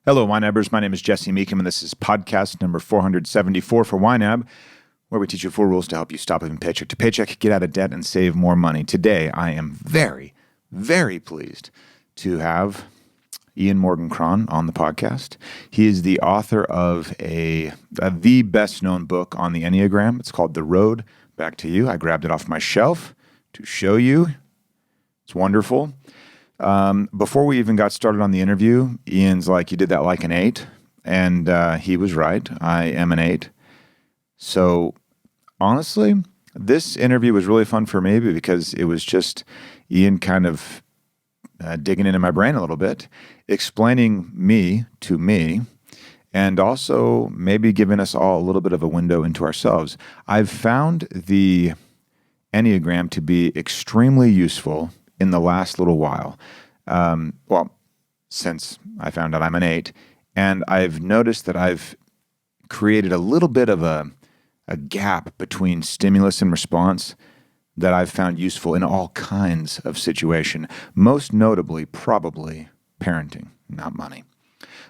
Hello, YNABers. My name is Jesse Meekum, and this is podcast number 474 for YNAB, where we teach you 4 rules to help you stop living paycheck to paycheck, get out of debt, and save more money. Today, I am very, very pleased to have Ian Morgan Cron on the podcast. He is the author of the best-known book on the Enneagram. It's called The Road Back to You. I grabbed it off my shelf to show you. It's wonderful. Before we even got started on the interview, Ian's like, "You did that like an 8." And he was right. I am an 8. So honestly, this interview was really fun for me because it was just Ian kind of digging into my brain a little bit, explaining me to me, and also maybe giving us all a little bit of a window into ourselves. I've found the Enneagram to be extremely useful in the last little while. Since I found out I'm an 8, and I've noticed that I've created a little bit of a gap between stimulus and response that I've found useful in all kinds of situation, most notably probably parenting, not money.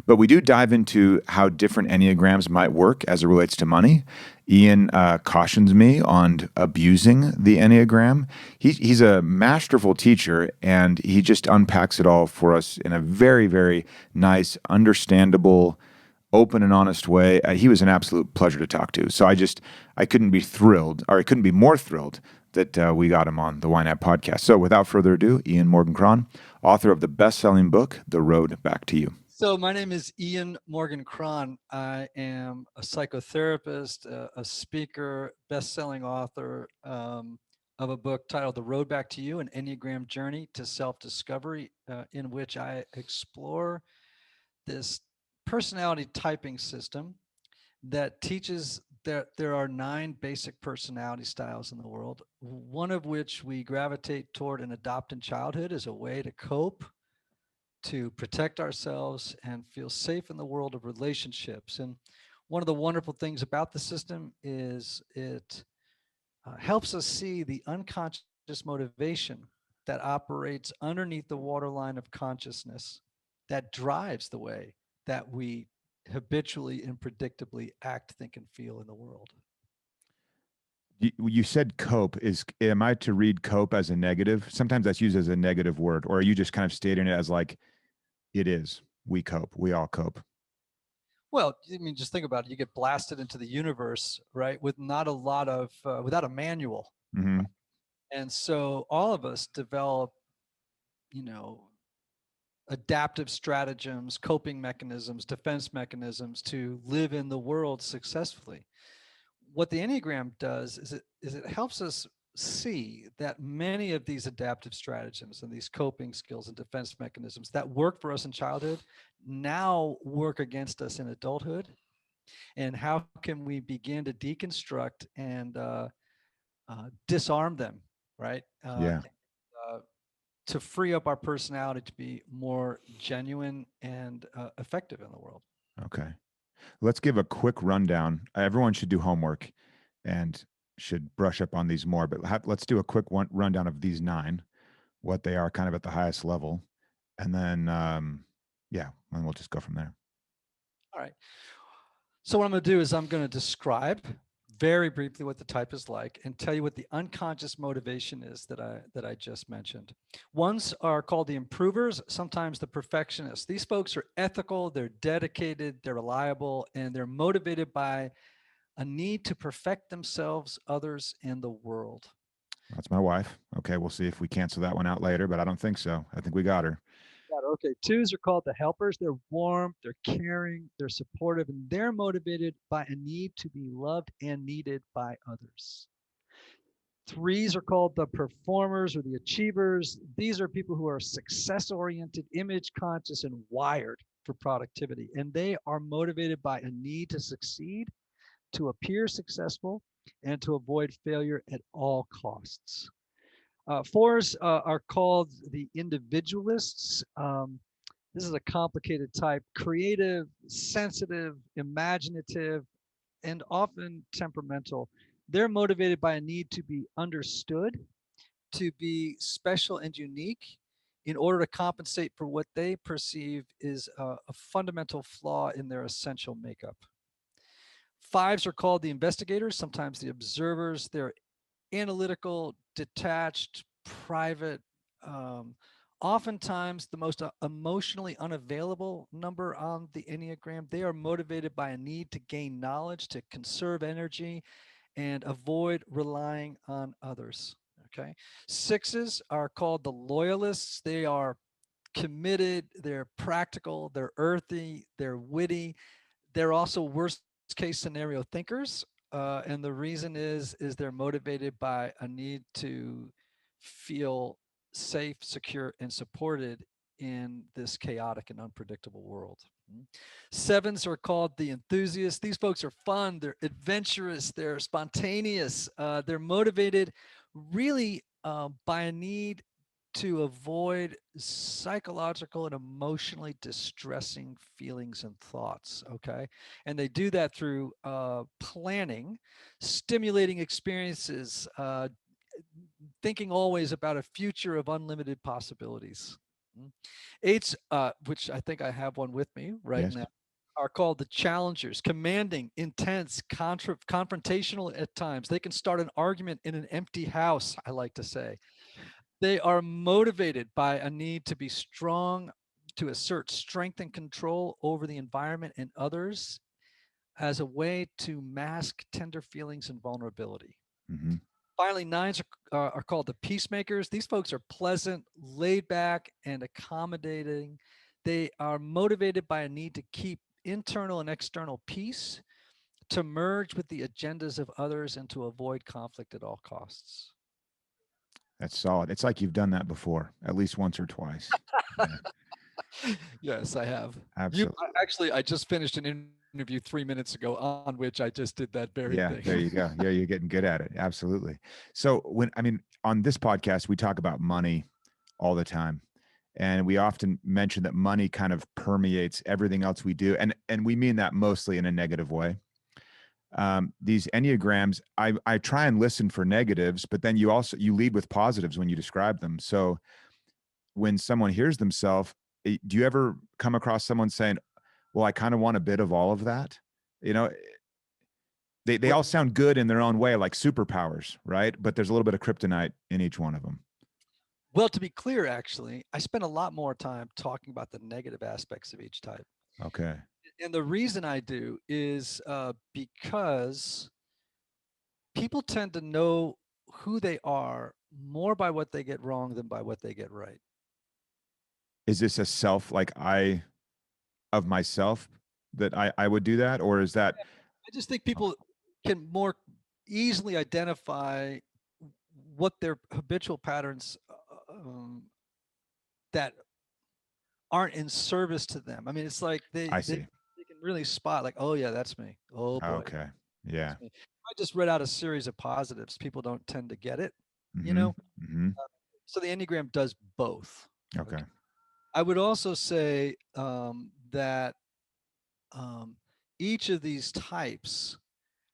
But we do dive into how different Enneagrams might work as it relates to money. Ian cautions me on abusing the Enneagram. He's a masterful teacher, and he just unpacks it all for us in a very, very nice, understandable, open and honest way. He was an absolute pleasure to talk to. So I couldn't be more thrilled that we got him on the YNAB podcast. So without further ado, Ian Morgan Cron, author of the best-selling book, The Road Back to You. So my name is Ian Morgan Cron. I am a psychotherapist, a speaker, best-selling author of a book titled The Road Back to You, an Enneagram Journey to Self-Discovery, in which I explore this personality typing system that teaches that there are 9 basic personality styles in the world, one of which we gravitate toward and adopt in childhood as a way to cope, to protect ourselves, and feel safe in the world of relationships. And one of the wonderful things about the system is it helps us see the unconscious motivation that operates underneath the waterline of consciousness that drives the way that we habitually and predictably act, think, and feel in the world. You said cope. Am I to read cope as a negative? Sometimes that's used as a negative word, or are you just kind of stating it as like, it is. We cope. We all cope. Well, I mean, just think about it. You get blasted into the universe, right, with not a lot of, without a manual. Mm-hmm. And so all of us develop, adaptive stratagems, coping mechanisms, defense mechanisms to live in the world successfully. What the Enneagram does is it helps us see that many of these adaptive stratagems and these coping skills and defense mechanisms that work for us in childhood now work against us in adulthood. And how can we begin to deconstruct and disarm them, right? Yeah. To free up our personality to be more genuine and effective in the world. Okay. Let's give a quick rundown. Everyone should do homework and should brush up on these more, but let's do a quick rundown of these 9, what they are kind of at the highest level. And then, and we'll just go from there. All right. So what I'm going to do is I'm going to describe very briefly what the type is like and tell you what the unconscious motivation is that I just mentioned. Ones are called the improvers, sometimes the perfectionists. These folks are ethical, they're dedicated, they're reliable, and they're motivated by a need to perfect themselves, others, and the world. That's my wife. Okay, we'll see if we cancel that one out later, but I don't think so. I think we got her. Okay, 2s are called the helpers. They're warm, they're caring, they're supportive, and they're motivated by a need to be loved and needed by others. 3s are called the performers or the achievers. These are people who are success-oriented, image-conscious, and wired for productivity. And they are motivated by a need to succeed, to appear successful, and to avoid failure at all costs. 4s are called the individualists. This is a complicated type: creative, sensitive, imaginative, and often temperamental. They're motivated by a need to be understood, to be special and unique in order to compensate for what they perceive is a fundamental flaw in their essential makeup. Fives are called the investigators, sometimes the observers. They're analytical, detached, private, um, oftentimes the most emotionally unavailable number on the Enneagram. They are motivated by a need to gain knowledge, to conserve energy, and avoid relying on others. Okay. Sixes are called the loyalists. They are committed, they're practical, they're earthy, they're witty. They're also worst case scenario thinkers. And the reason is they're motivated by a need to feel safe, secure, and supported in this chaotic and unpredictable world. Sevens are called the enthusiasts. These folks are fun, they're adventurous, they're spontaneous, they're motivated really by a need to avoid psychological and emotionally distressing feelings and thoughts. Okay. And they do that through planning, stimulating experiences, thinking always about a future of unlimited possibilities. Eights, which I think I have one with me right Yes. now, are called the challengers, commanding, intense, confrontational at times. They can start an argument in an empty house, I like to say. They are motivated by a need to be strong, to assert strength and control over the environment and others as a way to mask tender feelings and vulnerability. Mm-hmm. Finally, nines are called the peacemakers. These folks are pleasant, laid back, and accommodating. They are motivated by a need to keep internal and external peace, to merge with the agendas of others, and to avoid conflict at all costs. That's solid. It's like you've done that before, at least once or twice. Yeah, Yes, I have. absolutely. Actually, I just finished an interview 3 minutes ago on which I just did that very thing. Yeah, there you go. Yeah, you're getting good at it. Absolutely. So on this podcast, we talk about money all the time. And we often mention that money kind of permeates everything else we do. And we mean that mostly in a negative way. These Enneagrams, I try and listen for negatives, but then you lead with positives when you describe them. So when someone hears themselves, do you ever come across someone saying, well, I kind of want a bit of all of that? You know, they Well, all sound good in their own way, like superpowers, right? But there's a little bit of kryptonite in each one of them. well, to be clear, actually, I spend a lot more time talking about the negative aspects of each type. Okay. And the reason I do is because people tend to know who they are more by what they get wrong than by what they get right. Is this a self, like I of myself, that I would do that? Or is that, I just think people can more easily identify what their habitual patterns that aren't in service to them. I mean, it's like I they see. can really spot like, oh yeah, that's me. Oh boy, Okay. Yeah. that's me. I just read out a series of positives. People don't tend to get it, you Mm-hmm. know. Mm-hmm. So the Enneagram does both. Okay. Okay. I would also say that um, each of these types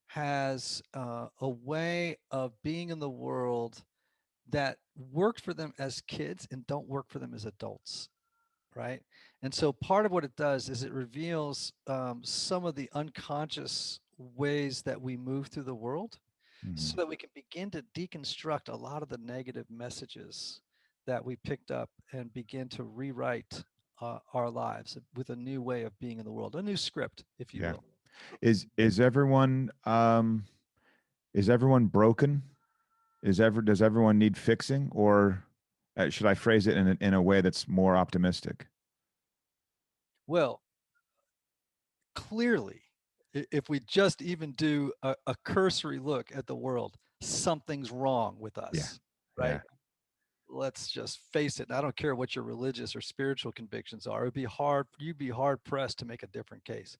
has a way of being in the world that worked for them as kids and don't work for them as adults, right? And so part of what it does is it reveals some of the unconscious ways that we move through the world Mm-hmm. so that we can begin to deconstruct a lot of the negative messages that we picked up and begin to rewrite our lives with a new way of being in the world, a new script, if you Yeah. will. Is everyone broken? Does everyone need fixing, or should I phrase it in a way that's more optimistic? Well, clearly, if we just even do a cursory look at the world, something's wrong with Yeah. us, right? Yeah. Let's just face it. I don't care what your religious or spiritual convictions are. You'd be hard pressed to make a different case.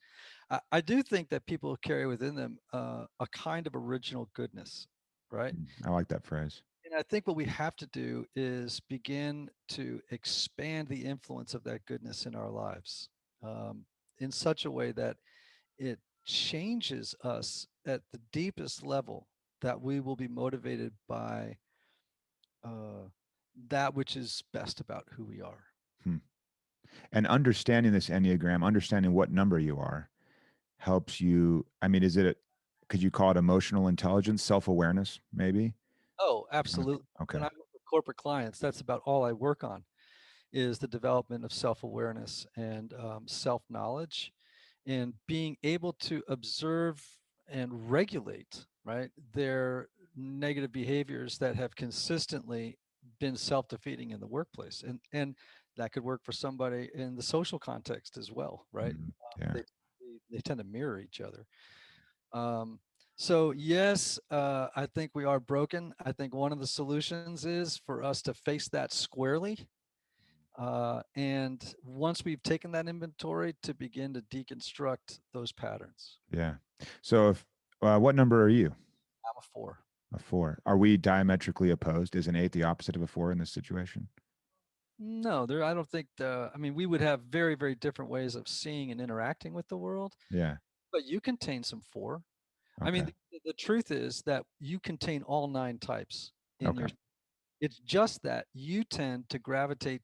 I do think that people carry within them a kind of original goodness, right? I like that phrase. And I think what we have to do is begin to expand the influence of that goodness in our lives in such a way that it changes us at the deepest level, that we will be motivated by uh, that which is best about who we are. Hmm. And understanding this Enneagram, understanding what number you are, helps you. I mean, could you call it emotional intelligence, self-awareness, maybe? Oh, Okay. absolutely. When Okay. I work with corporate clients, that's about all I work on is the development of self-awareness and self-knowledge and being able to observe and regulate, right, their negative behaviors that have consistently been self-defeating in the workplace. And that could work for somebody in the social context as well, right? Mhm. Yeah. They, they tend to mirror each other. Um, so yes, I think we are broken. I think one of the solutions is for us to face that squarely. And once we've taken that inventory, to begin to deconstruct those patterns. Yeah. So if what number are you? I'm a 4. A 4. Are we diametrically opposed? Is an 8 the opposite of a 4 in this situation? No, there. I don't think. I mean, we would have very, very different ways of seeing and interacting with the world. Yeah. But you contain some 4. I mean, Okay. the truth is that you contain all 9 types in Okay. your. It's just that you tend to gravitate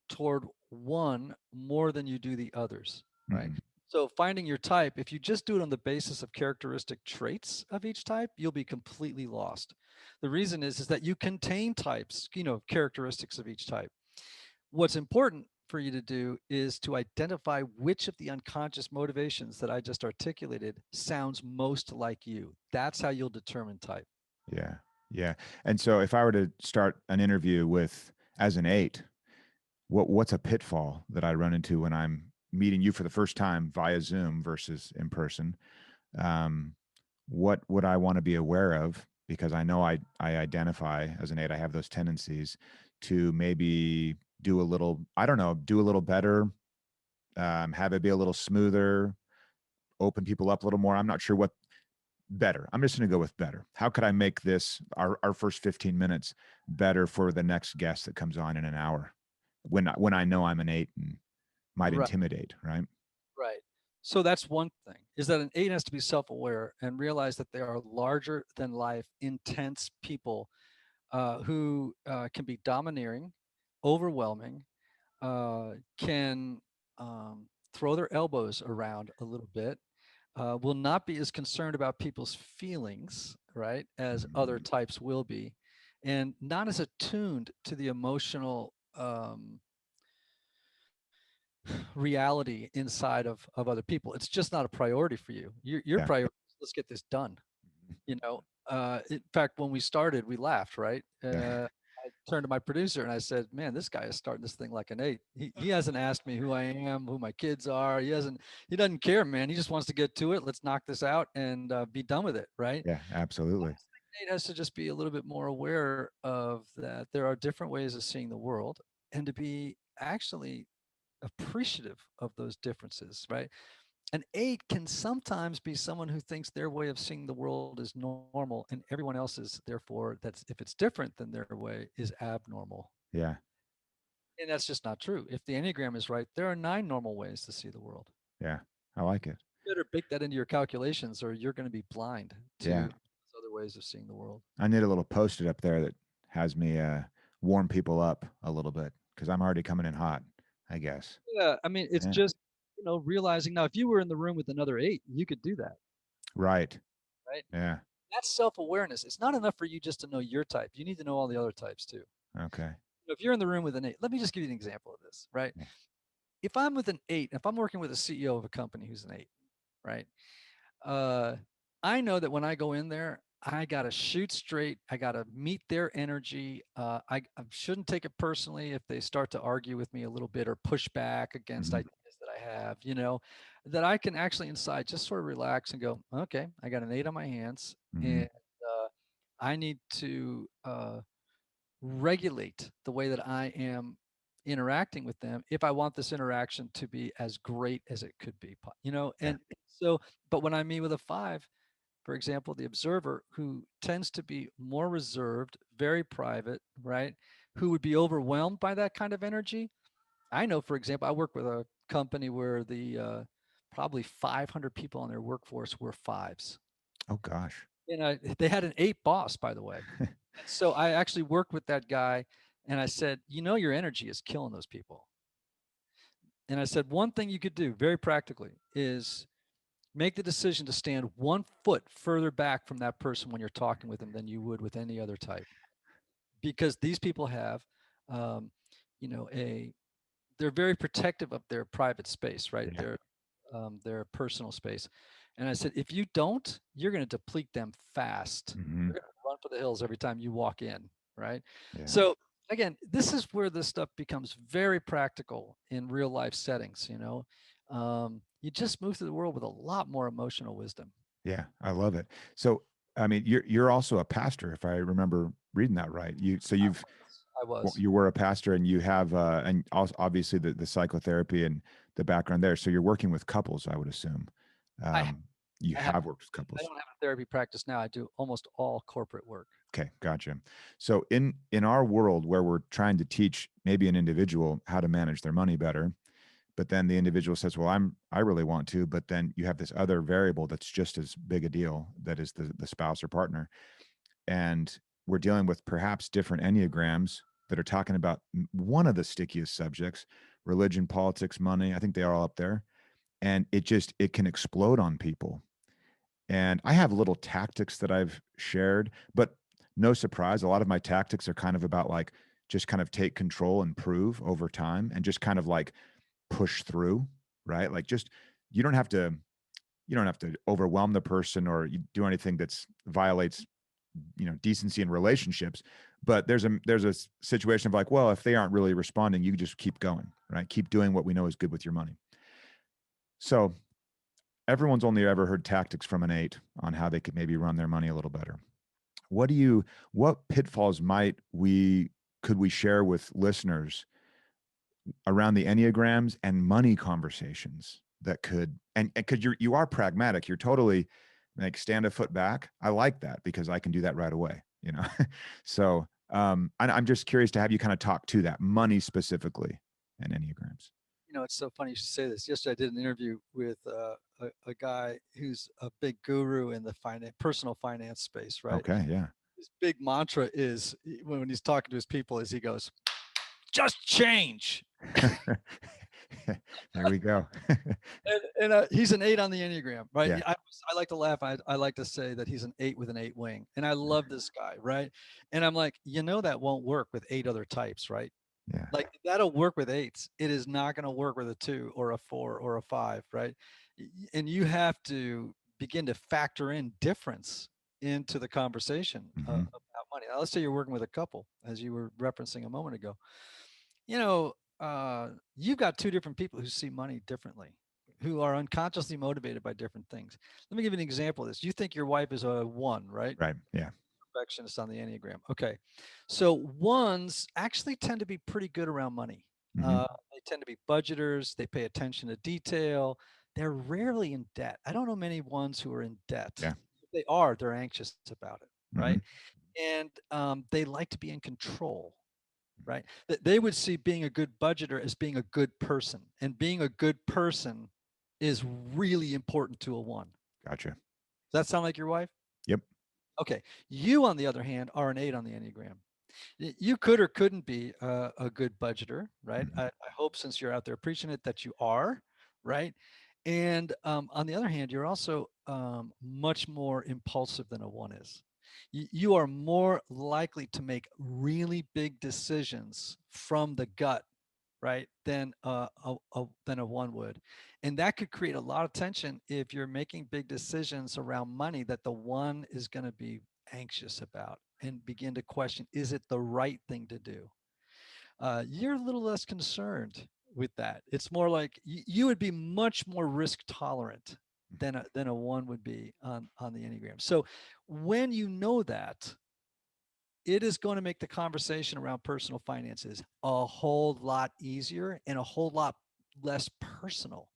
toward one more than you do the others, right? Mhm. So finding your type, if you just do it on the basis of characteristic traits of each type, you'll be completely lost. The reason is that you contain types, characteristics of each type. What's important for you to do is to identify which of the unconscious motivations that I just articulated sounds most like you. That's how you'll determine type. Yeah. Yeah. And so if I were to start an interview with as an 8, what's a pitfall that I run into when I'm meeting you for the first time via Zoom versus in person? Um, what would I want to be aware of? Because I know I identify as an 8. I have those tendencies to maybe do a little, I don't know, do a little better, have it be a little smoother, open people up a little more. I'm not sure what better. I'm just going to go with better. How could I make this our first 15 minutes better for the next guest that comes on in an hour when I know I'm an 8 and might Right. intimidate, right? Right. So that's one thing, is that an 8 has to be self-aware and realize that they are larger than life, intense people who can be domineering, overwhelming, can throw their elbows around a little bit, will not be as concerned about people's feelings, right, as other Mhm. types will be, and not as attuned to the emotional reality inside of other people. It's just not a priority for you. Your Yeah. priority is, let's get this done. You know, in fact, when we started, we laughed, right? Yeah. I turned to my producer and I said, "Man, this guy is starting this thing like an 8. He hasn't asked me who I am, who my kids are. He doesn't care, man. He just wants to get to it. Let's knock this out and be done with it, right?" Yeah, absolutely. 8 has to just be a little bit more aware of that. There are different ways of seeing the world, and to be actually appreciative of those differences, right? An 8 can sometimes be someone who thinks their way of seeing the world is normal and everyone else's, therefore, that's if it's different than their way, is abnormal. Yeah. And that's just not true. If the Enneagram is right, there are 9 normal ways to see the world. Yeah. I like it. You better bake that into your calculations or you're going to be blind to Yeah. those other ways of seeing the world. I need a little post-it up there that has me warm people up a little bit because I'm already coming in hot, I guess. Yeah, I mean, it's Yeah. just, realizing now if you were in the room with another 8, you could do that, Right. right? Yeah. That's self-awareness. It's not enough for you just to know your type. You need to know all the other types too. Okay. If you're in the room with an 8, let me just give you an example of this, right? Yeah. If I'm with an 8, if I'm working with a CEO of a company who's an 8, right? Uh, I know that when I go in there, I got to shoot straight. I got to meet their energy. I shouldn't take it personally if they start to argue with me a little bit or push back against Mhm. ideas that I have, that I can actually inside just sort of relax and go, okay, I got an 8 on my hands and Mhm. I need to regulate the way that I am interacting with them if I want this interaction to be as great as it could be, Yeah. and so, but when I meet with a 5, for example, the observer who tends to be more reserved, very private, right, who would be overwhelmed by that kind of energy. I know, for example, I work with a company where the probably 500 people on their workforce were 5s. Oh gosh. They had an 8 boss, by the way. And so I actually worked with that guy And I said, your energy is killing those people. And I said, one thing you could do very practically is make the decision to stand 1 foot further back from that person when you're talking with them than you would with any other type. Because these people have, um, you know, a, they're very protective of their private space, right? Yeah. Their personal space. And I said, if you don't, you're going to deplete them fast. Hmm. They're going to run for the hills every time you walk in, right? Yeah. So again, this is where this stuff becomes very practical in real life settings. You just move through the world with a lot more emotional wisdom. Yeah. I love it. So, I mean, you're also a pastor, if I remember reading that right. I was. You were a pastor, and you have, and also obviously the psychotherapy and the background there. So you're working with couples, I would assume. I Um, you I have. have worked with I couples. don't have a therapy practice now. I do almost all corporate work. Okay, gotcha. So in our world where we're trying to teach maybe an individual how to manage their money better, but then the individual says, "Well, I really want to," but then you have this other variable that's just as big a deal, that is the spouse or partner, and we're dealing with perhaps different enneagrams that are talking about one of the stickiest subjects: religion, politics, money. I think they are all up there, and it can explode on people. And I have little tactics that I've shared, but no surprise, a lot of my tactics are kind of about like just kind of take control and prove over time and just kind of like push through, right? Like just you don't have to you don't have to overwhelm the person or you do anything that's violates decency in relationships, but there's a situation of like, well, if they aren't really responding, you just keep going, right? Keep doing what we know is good with your money. So everyone's only ever heard tactics from an 8 on how they could maybe run their money a little better. What pitfalls could we share with listeners around the enneagrams and money conversations that could, and because you are pragmatic, you're totally like stand a foot back. I like that because I can do that right away, so I'm just curious to have you kind of talk to that money specifically and enneagrams. It's so funny you should say this. Yesterday, I did an interview with a guy who's a big guru in the personal finance space, right? Okay. Yeah. His big mantra is when he's talking to his people is he goes, just change. There we go. And he's an 8 on the Enneagram, right? Yeah. I like to laugh. I like to say that he's an 8 with an 8 wing. And I love this guy, right? And I'm like, that won't work with 8 other types, right? Yeah. Like that'll work with 8s. It is not going to work with a 2 or a 4 or a 5, right? And you have to begin to factor in difference into the conversation Mm-hmm. about money. Now, let's say you're working with a couple, as you were referencing a moment ago. You've got 2 different people who see money differently, who are unconsciously motivated by different things. Let me give you an example of this. You think your wife is a 1, right? Right. Yeah. Perfectionist on the Enneagram. Okay. So 1s actually tend to be pretty good around money. Mm-hmm. They tend to be budgeters. They pay attention to detail. They're rarely in debt. I don't know many 1s who are in debt. Yeah. If they are, they're anxious about it, Mm-hmm. right? And they like to be in control, right? They would see being a good budgeter as being a good person, and being a good person is really important to a 1. Gotcha. Does that sound like your wife? Yep. Okay. You, on the other hand, are an 8 on the Enneagram. You could or couldn't be a good budgeter, right? Mm-hmm. I hope since you're out there preaching it that you are, right? And on the other hand, you're also much more impulsive than a 1 is. You are more likely to make really big decisions from the gut, right, than than a 1 would. And that could create a lot of tension if you're making big decisions around money that the 1 is going to be anxious about and begin to question, is it the right thing to do? You're a little less concerned with that. It's more like you would be much more risk tolerant than a 1 would be on the Enneagram. So when you know that, it is going to make the conversation around personal finances a whole lot easier and a whole lot less personal.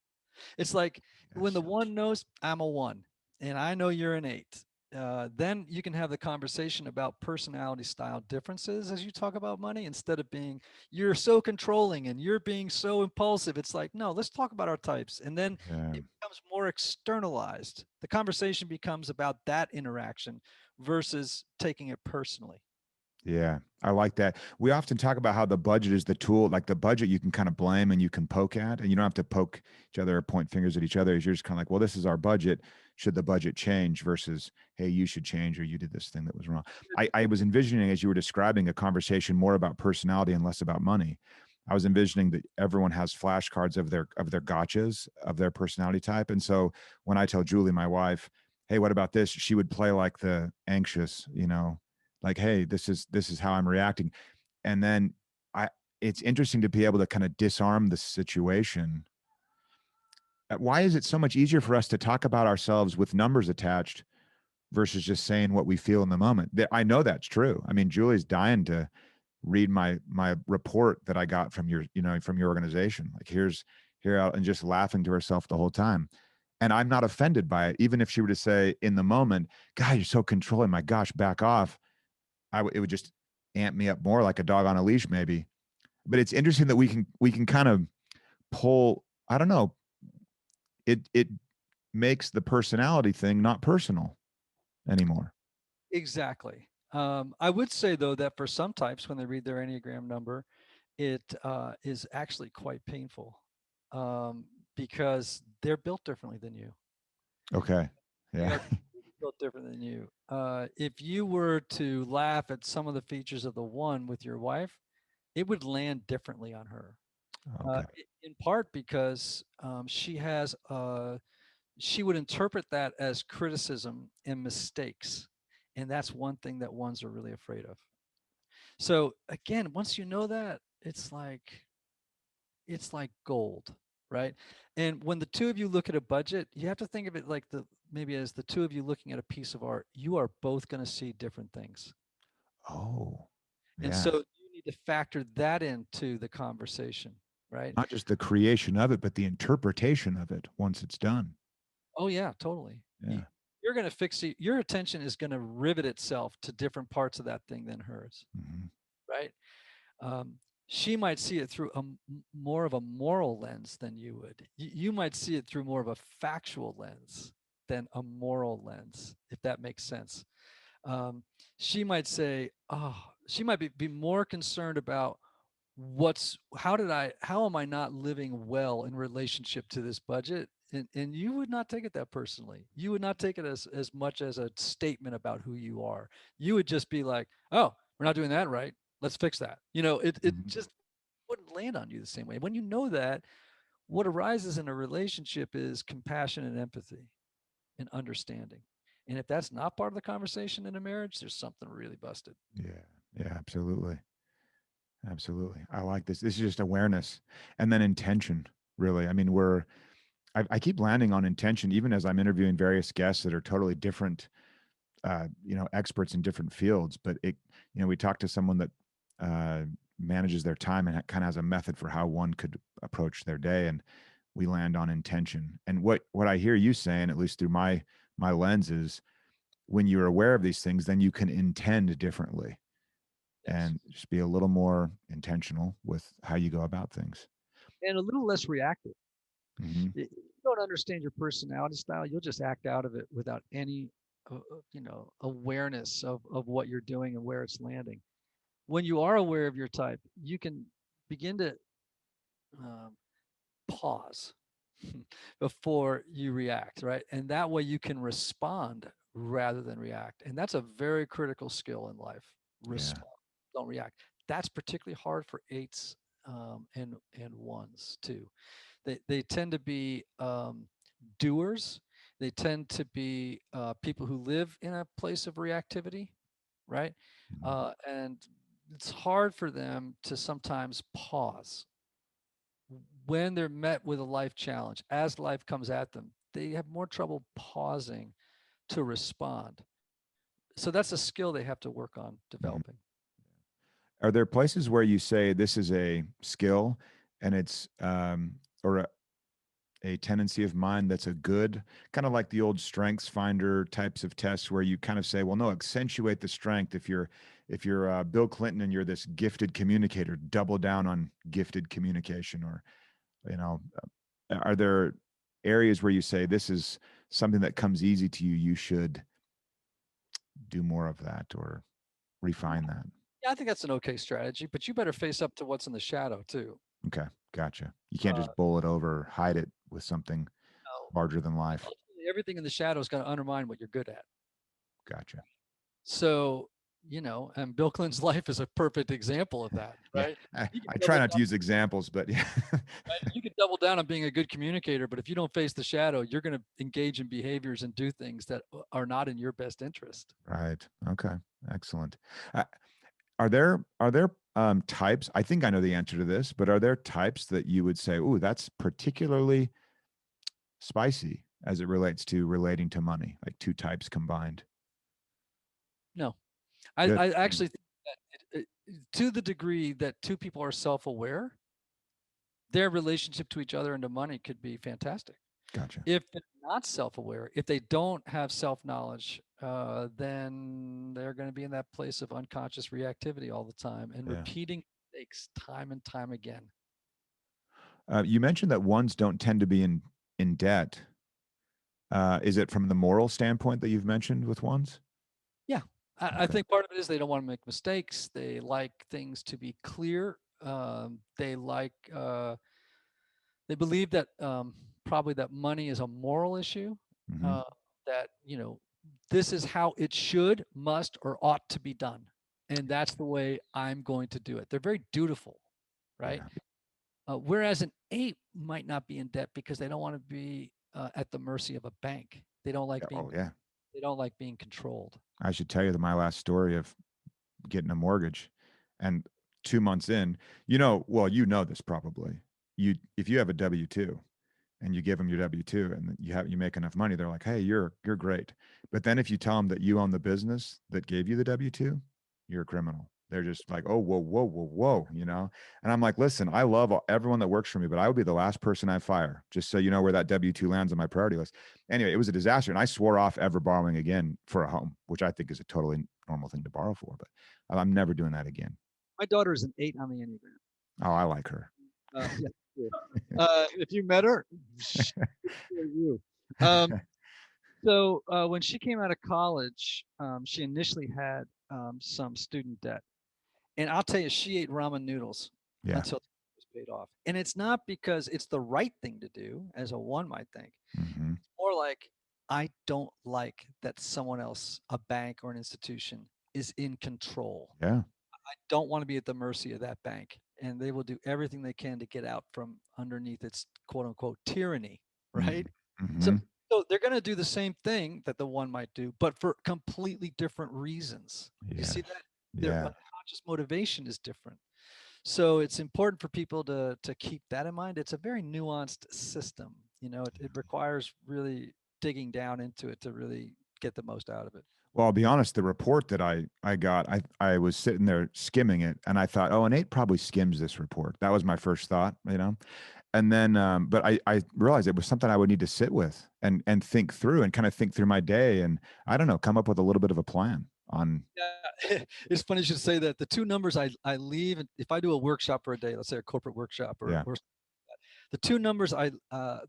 It's like when the Yes. 1 knows I'm a 1 and I know you're an 8. Then you can have the conversation about personality style differences as you talk about money, instead of being, you're so controlling and you're being so impulsive. It's like, no, let's talk about our types. And then Yeah. it becomes more externalized. The conversation becomes about that interaction versus taking it personally. Yeah, I like that. We often talk about how the budget is the tool, like the budget you can kind of blame and you can poke at, and you don't have to poke each other or point fingers at each other. You're just kind of like, well, this is our budget. Should the budget change versus, hey, you should change or you did this thing that was wrong. I was envisioning, as you were describing, a conversation more about personality and less about money. I was envisioning that everyone has flashcards of their gotchas of their personality type. And so when I tell Julie, my wife, hey, what about this? She would play like the anxious, like, hey, this is how I'm reacting. And then I it's interesting to be able to kind of disarm the situation. Why is it so much easier for us to talk about ourselves with numbers attached versus just saying what we feel in the moment? I know that's true. I mean, Julie's dying to read my report that I got from from your organization. Like, here out, and just laughing to herself the whole time. And I'm not offended by it. Even if she were to say in the moment, God, you're so controlling. My gosh, back off. It would just amp me up more, like a dog on a leash, maybe. But it's interesting that we can kind of pull. I don't know. It makes the personality thing not personal anymore. Exactly. I would say though that for some types, when they read their Enneagram number, it is actually quite painful, um, because they're built differently than you. Okay. They Yeah. are built different than you. If you were to laugh at some of the features of the one with your wife, it would land differently on her. Okay. In part because she would interpret that as criticism and mistakes, and that's one thing that ones are really afraid of. So again, once you know that, it's like gold, right? And when the two of you look at a budget, you have to think of it like maybe as the two of you looking at a piece of art. You are both going to see different things. Oh, And yeah. so you need to factor that into the conversation, right? Not just the creation of it, but the interpretation of it once it's done. Oh yeah, totally. Yeah. You're going to fix it. Your attention is going to rivet itself to different parts of that thing than hers, Hmm. right? um, she might see it through more of a moral lens than you would. You might see it through more of a factual lens than a moral lens, if that makes sense. Um, she might say, oh, she might be more concerned about how am I not living well in relationship to this budget? And you would not take it that personally. You would not take it as much as a statement about who you are. You would just be like, oh, we're not doing that right. Let's fix that. It Hmm. just wouldn't land on you the same way. When you know that, what arises in a relationship is compassion and empathy and understanding. And if that's not part of the conversation in a marriage, there's something really busted. Yeah. Yeah. Absolutely. Absolutely. I like this. This is just awareness and then intention, really. I mean, I keep landing on intention, even as I'm interviewing various guests that are totally different, experts in different fields. But we talked to someone that uh, manages their time and kind of has a method for how one could approach their day. And we land on intention. And what I hear you saying, at least through my lens, is when you're aware of these things, then you can intend differently Yes. and just be a little more intentional with how you go about things. And a little less reactive. Hmm. If you don't understand your personality style, you'll just act out of it without any, awareness of what you're doing and where it's landing. When you are aware of your type, you can begin to um, pause before you react, right? And that way you can respond rather than react. And that's a very critical skill in life. Yeah. Respond, don't react. That's particularly hard for eights, and ones too. They tend to be doers. They tend to be people who live in a place of reactivity, right? Mhm. And it's hard for them to sometimes pause when they're met with a life challenge. As life comes at them, they have more trouble pausing to respond. So that's a skill they have to work on Mhm. developing. Are there places where you say this is a skill and it's or a tendency of mine that's a good, kind of like the old strengths finder types of tests where you kind of say, well, no, accentuate the strength. If you're Bill Clinton and you're this gifted communicator, double down on gifted communication. Or you know, are there areas where you say this is something that comes easy to you? You should do more of that or refine that. Yeah, I think that's an okay strategy, but you better face up to what's in the shadow too. Okay, gotcha. You can't Uh, just bowl it over, hide it with something no, larger than life. ultimately, everything in the shadow is going to undermine what you're good at. Gotcha. So, and Bill Clinton's life is a perfect example of that, Yeah, right? You can I try double not to down, use examples, but yeah. right? You can double down on being a good communicator, but if you don't face the shadow, you're going to engage in behaviors and do things that are not in your best interest. Right. Okay. Excellent. Uh, are there types? I think I know the answer to this, but are there types that you would say, "Ooh, that's particularly spicy as it relates to relating to money, like two types combined?" No, Good. I actually think that to the degree that two people are self-aware, their relationship to each other and to money could be fantastic. Gotcha. If they're not self-aware, if they don't have self-knowledge, then they're going to be in that place of unconscious reactivity all the time and Yeah. repeating mistakes time and time again. You mentioned that ones don't tend to be in debt. Is it from the moral standpoint that you've mentioned with ones? Yeah, I Okay. think part of it is they don't want to make mistakes. They like things to be clear. They believe that probably that money is a moral issue. Hmm. Uh, that this is how it should, must, or ought to be done, and that's the way I'm going to do it. They're very dutiful, right? Yeah. Whereas an eight might not be in debt because they don't want to be at the mercy of a bank. They don't like Yeah. being Oh, yeah. they don't like being controlled. I should tell you my last story of getting a mortgage, and 2 months in, well, this probably. If you have a W-2 and you give them your W-2 and you make enough money, they're like, "Hey, you're great." But then if you tell them that you own the business that gave you the W-2, you're a criminal. They're just like, "Oh, whoa, whoa, whoa, whoa." And I'm like, "Listen, I love everyone that works for me, but I would be the last person I fire, just so you know where that W-2 lands on my priority list." Anyway, it was a disaster, and I swore off ever borrowing again for a home, which I think is a totally normal thing to borrow for, but I'm never doing that again. My daughter is an eight on the Enneagram. Oh, I like her. Yeah. Yeah. If you met her, for you. Um, so when she came out of college, she initially had some student debt, and I'll tell you, she ate ramen noodles Yeah. until it was paid off. And it's not because it's the right thing to do, as a one might think. Hmm. It's more like I don't like that someone else, a bank or an institution, is in control. Yeah. I don't want to be at the mercy of that bank, and they will do everything they can to get out from underneath its quote unquote tyranny, right? So, Mm-hmm. so they're going to do the same thing that the one might do, but for completely different reasons. You see Yes. that their Yeah. unconscious motivation is different. So it's important for people to keep that in mind. It's a very nuanced system. It requires really digging down into it to really get the most out of it. Well, I'll be honest, the report that I got, I was sitting there skimming it and I thought, oh, an eight probably skims this report. That was my first thought. And then but I realized it was something I would need to sit with and think through and kind of think through my day and I don't know, come up with a little bit of a plan on. Yeah, it's funny you should say that. The two numbers I leave, if I do a workshop for a day, let's say a corporate workshop, Yeah. or the two numbers the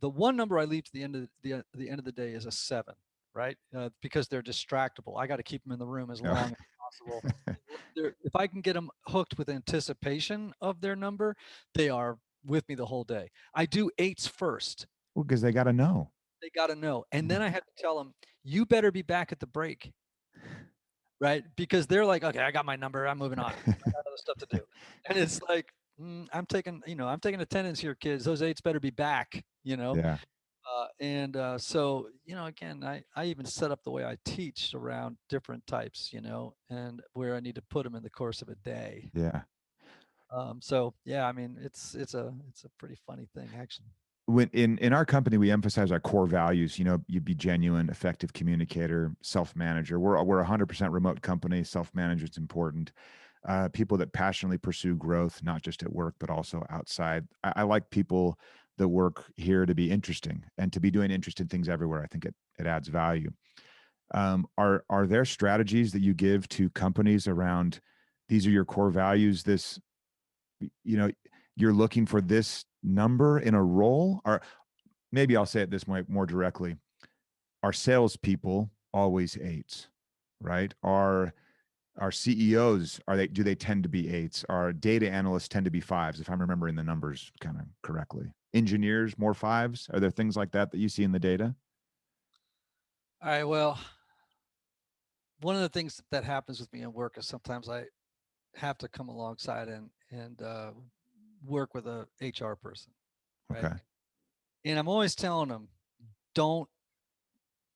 one number I leave to the end of the end of the day is a seven, right? Because they're distractible. I got to keep them in the room as Yeah. long as possible. If I can get them hooked with anticipation of their number, they are with me the whole day. I do eights first. Well, because they got to know. They got to know, and Yeah. then I have to tell them, you better be back at the break, right? Because they're like, okay, I got my number, I'm moving on. I got other stuff to do. And it's like, I'm taking attendance here, kids. Those eights better be back, Yeah. So, again, I even set up the way I teach around different types, and where I need to put them in the course of a day. Yeah. So yeah, I mean, it's a pretty funny thing, actually. When in our company, we emphasize our core values. You be genuine, effective communicator, self-manager. We're a 100% remote company. Self-manager is important. People that passionately pursue growth, not just at work, but also outside. I like people that work here to be interesting and to be doing interesting things everywhere. I think it adds value. Are there strategies that you give to companies around these are your core values? You know, you're looking for this number in a role, or maybe I'll say it this way more directly. Are salespeople always eights, right? Are Our CEOs, do they tend to be eights? Our data analysts tend to be fives, if I'm remembering the numbers kind of correctly. Engineers, more fives. Are there things like that you see in the data? All right. Well, one of the things that happens with me in work is sometimes I have to come alongside and work with a HR person, right? Okay. And I'm always telling them, don't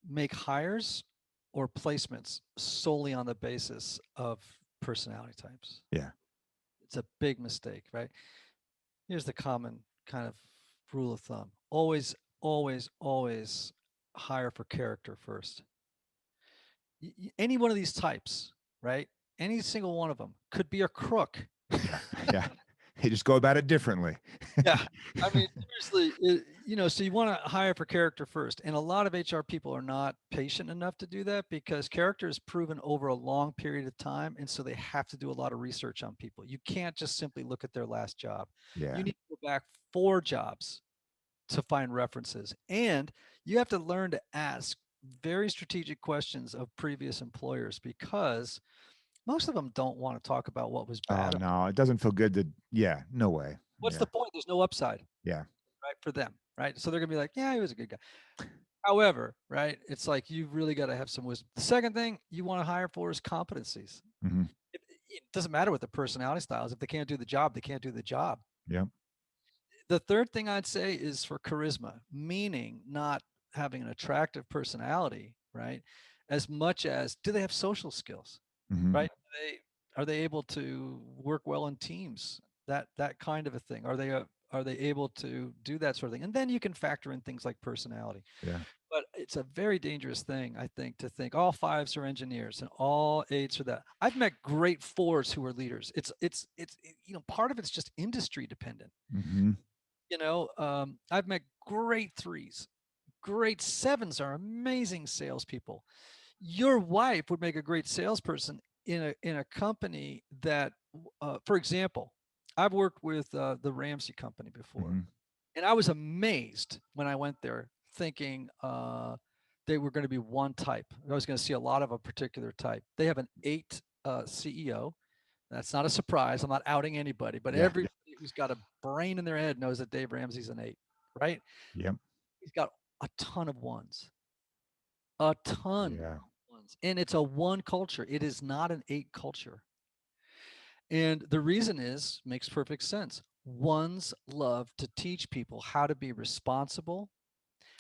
make hires or placements solely on the basis of personality types. Yeah. It's a big mistake, right? Here's the common kind of rule of thumb: always, always, always hire for character first. Any one of these types, right? Any single one of them could be a crook. Yeah. Yeah. They just go about it differently. Yeah. I mean, seriously, so you want to hire for character first. And a lot of HR people are not patient enough to do that because character is proven over a long period of time. And so they have to do a lot of research on people. You can't just simply look at their last job. Yeah. You need to go back 4 jobs to find references. And you have to learn to ask very strategic questions of previous employers because most of them don't want to talk about what was Oh, bad. no, it doesn't feel good to, yeah, no way. What's the Yeah. point? There's no upside, Yeah. right, for them, right? So they're gonna be like, yeah, he was a good guy. However, right, it's like you've really got to have some wisdom. The second thing you want to hire for is competencies. Mm-hmm. It doesn't matter what the personality styles. If they can't do the job, they can't do the job. Yep. The third thing I'd say is for charisma, meaning not having an attractive personality, right? As much as do they have social skills, Mm-hmm. right? Are they able to work well in teams? That kind of a thing. Are they able to do that sort of thing? And then you can factor in things like personality. Yeah. But it's a very dangerous thing, I think, to think all fives are engineers and all eights are that. I've met great fours who are leaders. Part of it's just industry dependent. Mm-hmm. I've met great threes. Great sevens are amazing salespeople. Your wife would make a great salesperson in a company that, for example, I've worked with the Ramsey company before, Mm-hmm. and I was amazed when I went there, thinking they were going to be one type. I was going to see a lot of a particular type. They have an 8 CEO. That's not a surprise. I'm not outing anybody, but Yeah. everybody who's got a brain in their head knows that Dave Ramsey's an 8, right? Yep. He's got a ton of ones, a ton Yeah. of ones. And it's a one culture. It is not an 8 culture. And the reason is makes perfect sense. Ones love to teach people how to be responsible,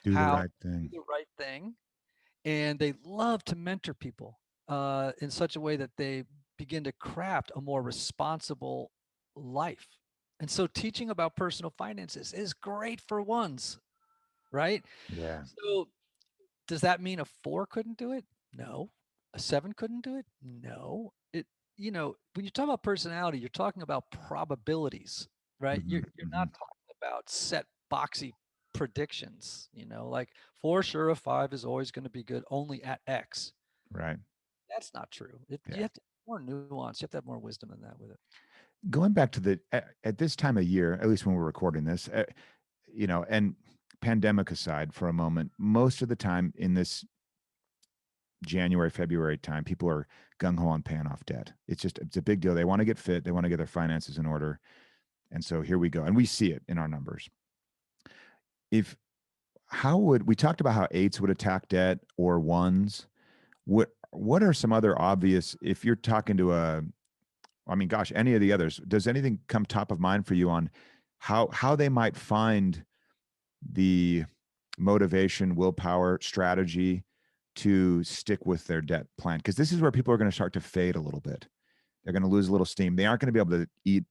Do the how right to do thing. the right thing, and they love to mentor people in such a way that they begin to craft a more responsible life. And so teaching about personal finances is great for ones, right? Yeah. So does that mean a 4 couldn't do it? No. A 7 couldn't do it? No. When you talk about personality, you're talking about probabilities, right? Mm-hmm. You're Mm-hmm. not talking about set boxy predictions, like for sure a 5 is always going to be good only at X. Right. That's not true. You Yeah. have to have more nuance. You have to have more wisdom than that with it. Going back to at this time of year, at least when we're recording this, and pandemic aside for a moment, most of the time in this January, February time, people are gung ho on paying off debt. It's a big deal. They want to get fit. They want to get their finances in order. And so here we go. And we see it in our numbers. If how would we talked about how eights would attack debt or ones? What are some other obvious, if you're talking to I mean, gosh, any of the others, does anything come top of mind for you on how they might find the motivation, willpower, strategy to stick with their debt plan? Because this is where people are going to start to fade a little bit. They're going to lose a little steam. They aren't going to be able to eat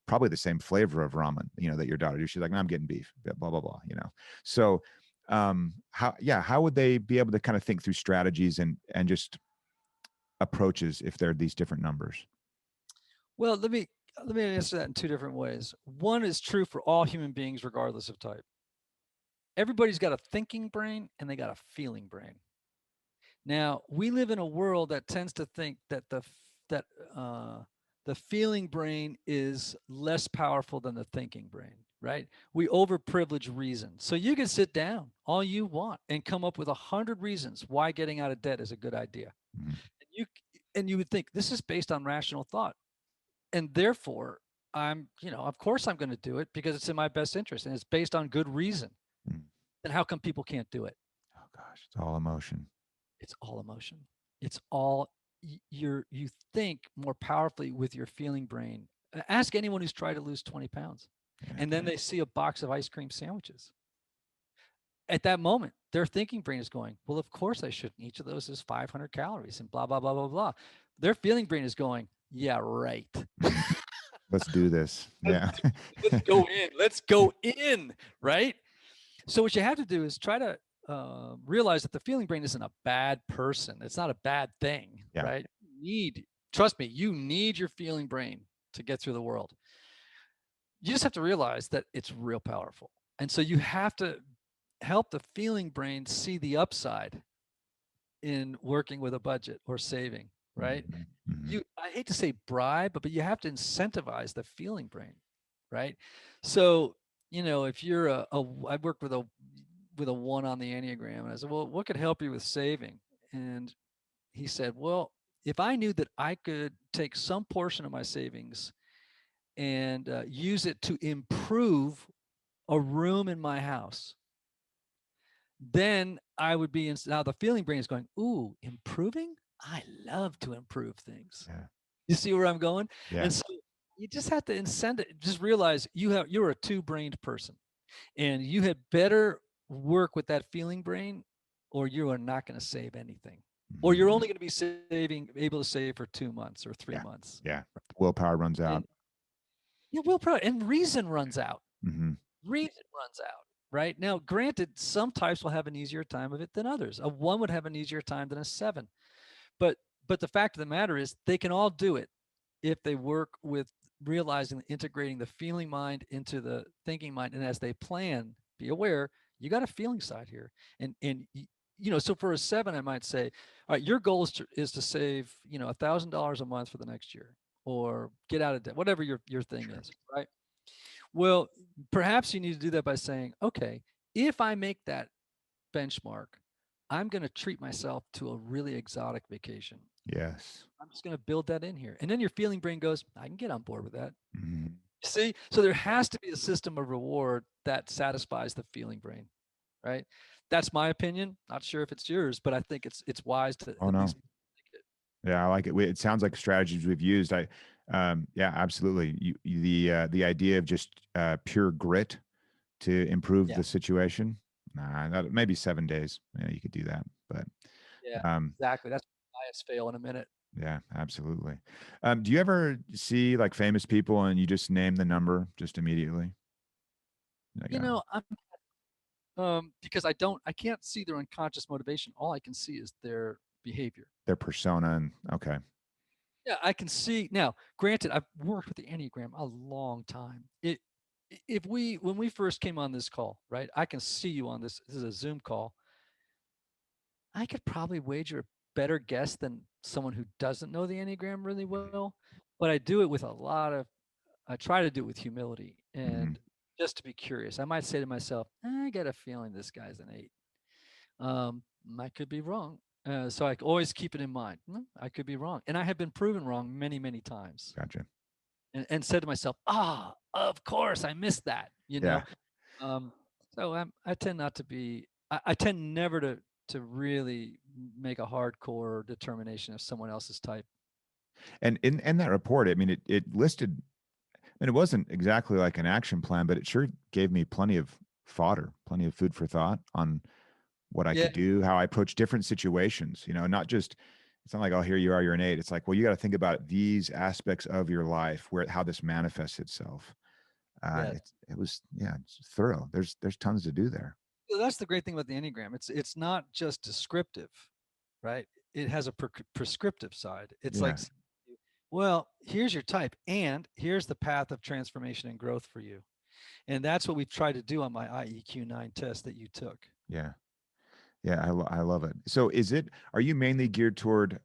probably the same flavor of ramen, that your daughter does. She's like, no, I'm getting beef, blah, blah, blah. So how would they be able to kind of think through strategies and just approaches if they're these different numbers? Well, let me answer that in 2 different ways. One is true for all human beings, regardless of type. Everybody's got a thinking brain and they got a feeling brain. Now, we live in a world that tends to think that that the feeling brain is less powerful than the thinking brain, right? We overprivilege reason. So you can sit down all you want and come up with 100 reasons why getting out of debt is a good idea. Mhm. And And you would think this is based on rational thought. And therefore, of course I'm going to do it because it's in my best interest and it's based on good reason. Mm. Then how come people can't do it? Oh gosh, it's all emotion. It's all emotion. It's all you think more powerfully with your feeling brain. Ask anyone who's tried to lose 20 pounds Yeah. and then they see a box of ice cream sandwiches. At that moment, their thinking brain is going, well, of course I shouldn't. Each of those is 500 calories and blah, blah, blah, blah, blah. Their feeling brain is going, yeah, right. Let's do this. Yeah. Let's go in. Let's go in. Right. So what you have to do is try to realize that the feeling brain isn't a bad person. It's not a bad thing. Yeah. Right. Trust me, you need your feeling brain to get through the world. You just have to realize that it's real powerful. And so you have to help the feeling brain see the upside in working with a budget or saving, right? Mm-hmm. I hate to say bribe, but you have to incentivize the feeling brain, right? So, if you're I worked with a 1 on the Enneagram, and I said, well, what could help you with saving? And he said, well, if I knew that I could take some portion of my savings and use it to improve a room in my house, then I would be now the feeling brain is going, ooh, improving? I love to improve things. Yeah. You see where I'm going? Yeah. And so you just have to just realize you're a two-brained person and you had better work with that feeling brain or you are not going to save anything. Mm-hmm. Or you're only going to be able to save for 2 months or 3 months. Yeah. Willpower runs out. And, willpower and reason runs out. Mm-hmm. Reason runs out. Right now, granted, some types will have an easier time of it than others. A 1 would have an easier time than a 7. But the fact of the matter is they can all do it if they work with realizing, integrating the feeling mind into the thinking mind. And as they plan, be aware, you got a feeling side here. And so for a 7, I might say, all right, your goal is to save, $1,000 a month for the next year or get out of debt, whatever your thing is, right? Well, perhaps you need to do that by saying, okay, if I make that benchmark, I'm going to treat myself to a really exotic vacation. Yes. I'm just going to build that in here. And then your feeling brain goes, I can get on board with that. Mm-hmm. See? So there has to be a system of reward that satisfies the feeling brain, right? That's my opinion. Not sure if it's yours, but I think it's wise to at least think it. Yeah, I like it. It sounds like strategies we've used. Yeah, absolutely. The idea of just pure grit to improve the situation. That maybe 7 days. Yeah, you could do that. But exactly. That's bias fail in a minute. Yeah, absolutely. Do you ever see like famous people and you just name the number just immediately? Like, because I can't see their unconscious motivation. All I can see is their behavior, their persona. And okay. Yeah, I can see now. Granted, I've worked with the Enneagram a long time. When we first came on this call, right? I can see you on this. This is a Zoom call. I could probably wager a better guess than someone who doesn't know the Enneagram really well. But I do it with I try to do it with humility and just to be curious. I might say to myself, I got a feeling this guy's an 8. I could be wrong. So I always keep it in mind. I could be wrong. And I have been proven wrong many, many times. Gotcha. And said to myself, of course, I missed that, Yeah. So I tend not to be, I tend never to really make a hardcore determination of someone else's type. And in that report, I mean, it listed, and it wasn't exactly like an action plan, but it sure gave me plenty of fodder, plenty of food for thought on what I could do, how I approach different situations, not just, it's not like, oh, here you are, you're an 8. It's like, well, you got to think about these aspects of your life how this manifests itself. It was, it's thorough. There's tons to do there. So that's the great thing about the Enneagram. It's not just descriptive, right? It has a prescriptive side. It's like, well, here's your type and here's the path of transformation and growth for you. And that's what we've tried to do on my IEQ-9 test that you took. Yeah. Yeah, I love it. So are you mainly geared toward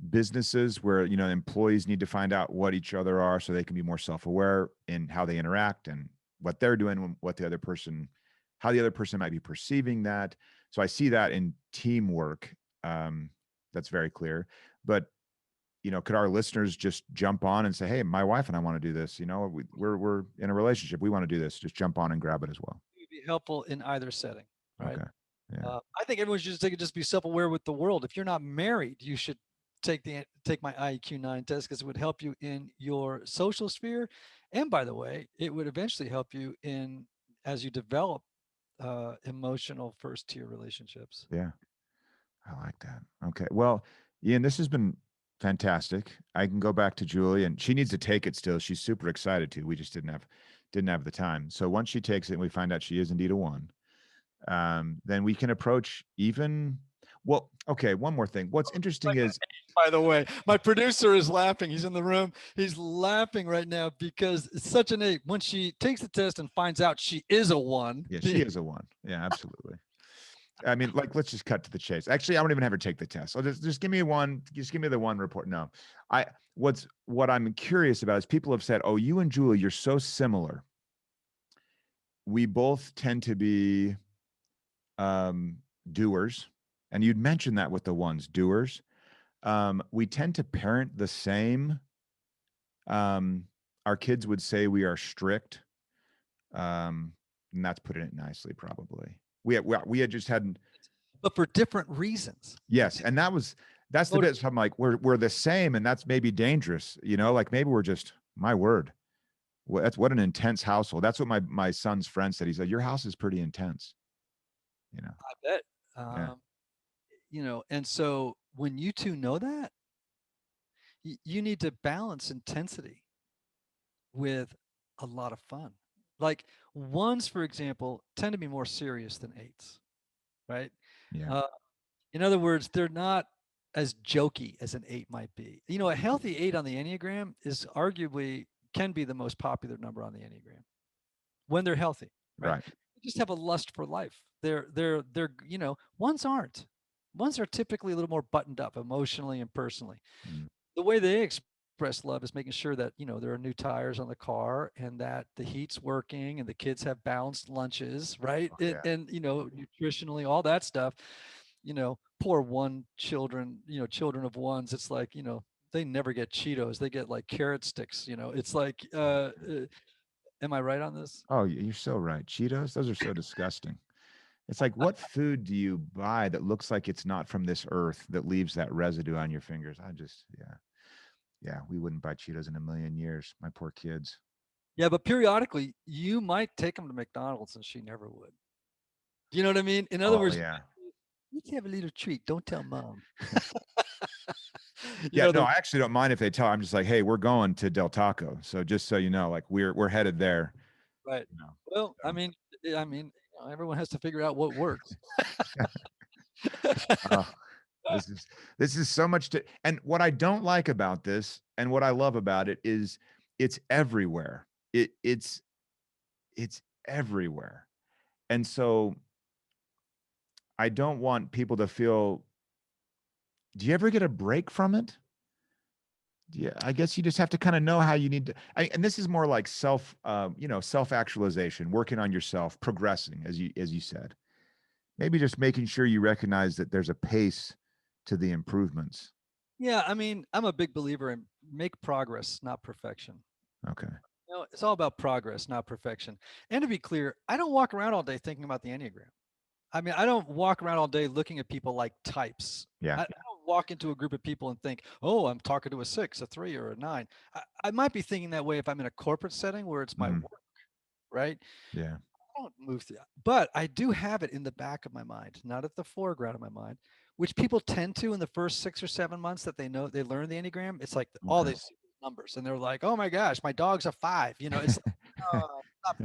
businesses where, employees need to find out what each other are so they can be more self-aware in how they interact and what they're doing, how the other person might be perceiving that. So I see that in teamwork. That's very clear. But could our listeners just jump on and say, "Hey, my wife and I want to do this. We're in a relationship. We want to do this." Just jump on and grab it as well. It would be helpful in either setting, right? Okay. Yeah. I think everyone should just be self-aware with the world. If you're not married, you should take my IQ9 test because it would help you in your social sphere, and by the way, it would eventually help you in as you develop emotional first-tier relationships. Yeah. I like that. Okay. Well, Ian, this has been fantastic. I can go back to Julie, and she needs to take it still. She's super excited to. We just didn't have the time. So once she takes it and we find out she is indeed a one, then we can approach even. Well, okay. One more thing. What's interesting is, By the way, my producer is laughing. He's in the room. He's laughing right now because it's such an 8. When she takes the test and finds out she is a 1. yeah, she is a one. Yeah, absolutely. I mean, like, let's just cut to the chase. Actually, I don't even have her take the test. I'll just give me one. Just give me the one report. No, what I'm curious about is people have said, "Oh, you and Julie, you're so similar. We both tend to be doers," and you'd mentioned that with the ones doers. We tend to parent the same. Our kids would say we are strict, and that's putting it nicely, probably. We had just had. But for different reasons. Yes, and that's the bit. So I'm like, we're the same, and that's maybe dangerous. Like maybe we're just, my word. That's what an intense household. That's what my son's friend said. He said, "Your house is pretty intense." I bet. Yeah. And so when you two know that, you need to balance intensity with a lot of fun. Like ones, for example, tend to be more serious than 8s, right? Yeah. Uh, in other words, they're not as jokey as an 8 might be. A healthy 8 on the Enneagram is arguably can be the most popular number on the Enneagram when they're healthy, right? Right. They just have a lust for life. They're ones aren't. Ones are typically a little more buttoned up emotionally and personally. Mm. The way they express love is making sure that there are new tires on the car and that the heat's working and the kids have balanced lunches, right? Oh, and, yeah. and nutritionally, all that stuff. Poor one children, children of ones, it's like, they never get Cheetos, they get like carrot sticks. It's like am I right on this? Oh, you're so right. Cheetos, those are so disgusting. It's like, what food do you buy that looks like it's not from this earth that leaves that residue on your fingers? Yeah, we wouldn't buy Cheetos in a million years. My poor kids. Yeah, but periodically you might take them to McDonald's and she never would. Do you know what I mean? In other Oh, words, yeah. let's have a little treat. Don't tell mom. Yeah, no, The I actually don't mind if they tell. I'm just like, "Hey, we're going to Del Taco." So just so you know, like we're headed there. right. You know. Well, So, everyone has to figure out what works. oh, this is so much to, and what I don't like about this and what I love about it is it's everywhere. It's everywhere. And so I don't want people to feel, do you ever get a break from it? Yeah, I guess you just have to kind of know how you need to. And this is more like self-actualization, working on yourself, progressing, as you said. Maybe just making sure you recognize that there's a pace to the improvements. Yeah, I'm a big believer in make progress, not perfection. Okay. It's all about progress, not perfection. And to be clear, I don't walk around all day thinking about the Enneagram. I don't walk around all day looking at people like types. Yeah. I don't walk into a group of people and think, oh, I'm talking to a 6, a 3, or a 9. I might be thinking that way if I'm in a corporate setting where it's my Mm, work, right? yeah. I don't move through that. But I do have it in the back of my mind, not at the foreground of my mind, which people tend to in the first 6 or 7 months that they learn the Enneagram. It's like all Okay. they see is numbers and they're like, oh my gosh, my dog's a 5. It's like, oh, stop,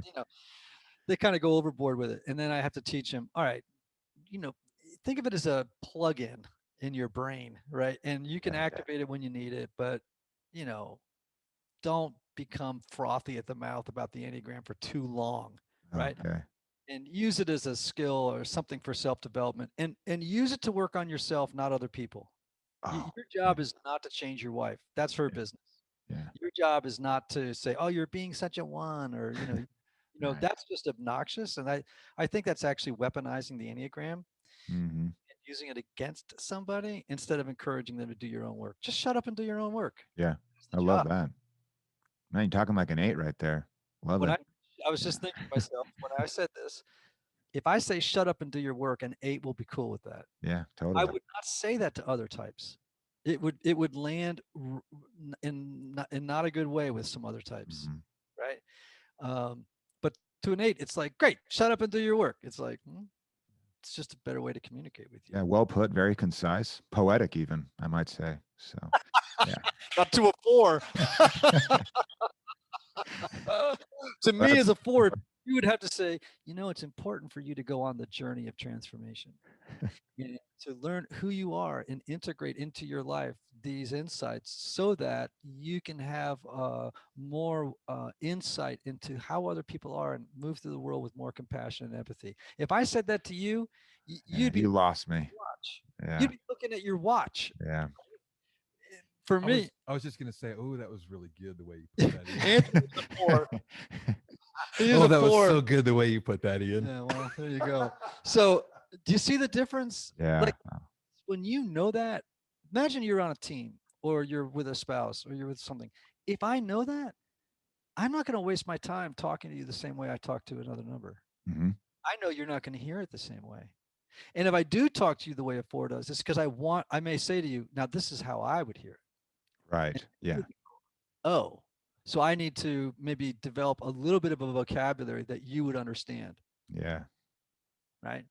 they kind of go overboard with it. And then I have to teach them, all right, you know, think of it as a plug-in in your brain, right? And you can Okay. activate it when you need it, but you know, don't become frothy at the mouth about the Enneagram for too long, right? Okay. And use it as a skill or something for self-development and use it to work on yourself, not other people. Oh, Your yeah. job is not to change your wife. That's her Yeah. business. Yeah. Your job is not to say, "Oh, you're being such a 1," or Right. that's just obnoxious. And I think that's actually weaponizing the Enneagram. Hmm. using it against somebody instead of encouraging them to do your own work. Just shut up and do your own work. Yeah. That's the I love job. that. Man, you're talking like an 8 right there. Love When it. I was just thinking to myself when I said this, if I say shut up and do your work, an 8 will be cool with that. Yeah, I totally. would not say that to other types. It would land in not a good way with some other types, Mhm. right? But to an 8, it's like, great, shut up and do your work. It's like, it's just a better way to communicate with you. Yeah, well put, very concise, poetic even, I might say. So, yeah. Not to a 4. To me, That's as a 4, you would have to say, it's important for you to go on the journey of transformation and to learn who you are and integrate into your life these insights so that you can have more insight into how other people are and move through the world with more compassion and empathy. If I said that to you, yeah, you'd be you lost me. watch. Yeah. You'd be looking at your watch. Yeah. For I me, was just gonna say, oh, that was really good the way you put that in. Anthony's a 4. He's Oh, a that 4. was so good the way you put that in. Yeah, well, there you go. So, do you see the difference? Yeah. Like when you know that, imagine you're on a team or you're with a spouse or you're with something. If I know that, I'm not going to waste my time talking to you the same way I talk to another number. Hmm. I know you're not going to hear it the same way. And if I do talk to you the way a 4 does, it's because I may say to you, now this is how I would hear it. Right. Yeah. Oh, so I need to maybe develop a little bit of a vocabulary that you would understand, Yeah. right?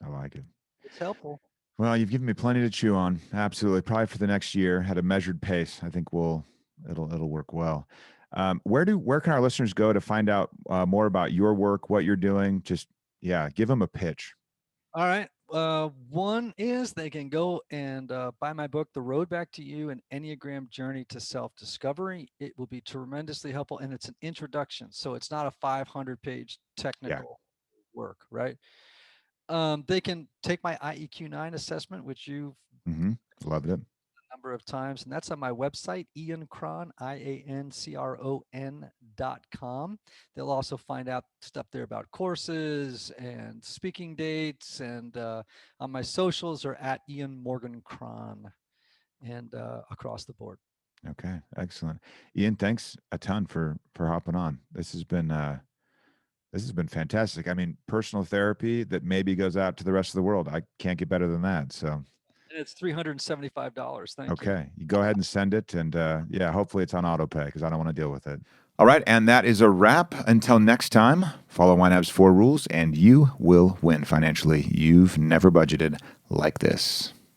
I like it. It's helpful. Well, you've given me plenty to chew on. Absolutely. Probably for the next year at a measured pace. I think it'll work well. Where can our listeners go to find out more about your work, what you're doing? Just, yeah, give them a pitch. All right. One is they can go and buy my book, The Road Back to You, an Enneagram Journey to Self-Discovery. It will be tremendously helpful, and it's an introduction. So it's not a 500-page technical work, right? They can take my IEQ9 assessment, which you've Mm-hmm. Loved it. a number of times, and that's on my website, Ian Cron, IANCRON.com. They'll also find out stuff there about courses and speaking dates, and on my socials are at Ian Morgan Cron and across the board. Okay. Excellent. Ian, thanks a ton for hopping on. This has been fantastic. I mean, personal therapy that maybe goes out to the rest of the world. I can't get better than that. So, And it's $375. Thank you. okay, you go ahead and send it. And yeah, hopefully it's on auto pay because I don't want to deal with it. All right. And that is a wrap. Until next time, follow YNAB's 4 rules and you will win financially. You've never budgeted like this.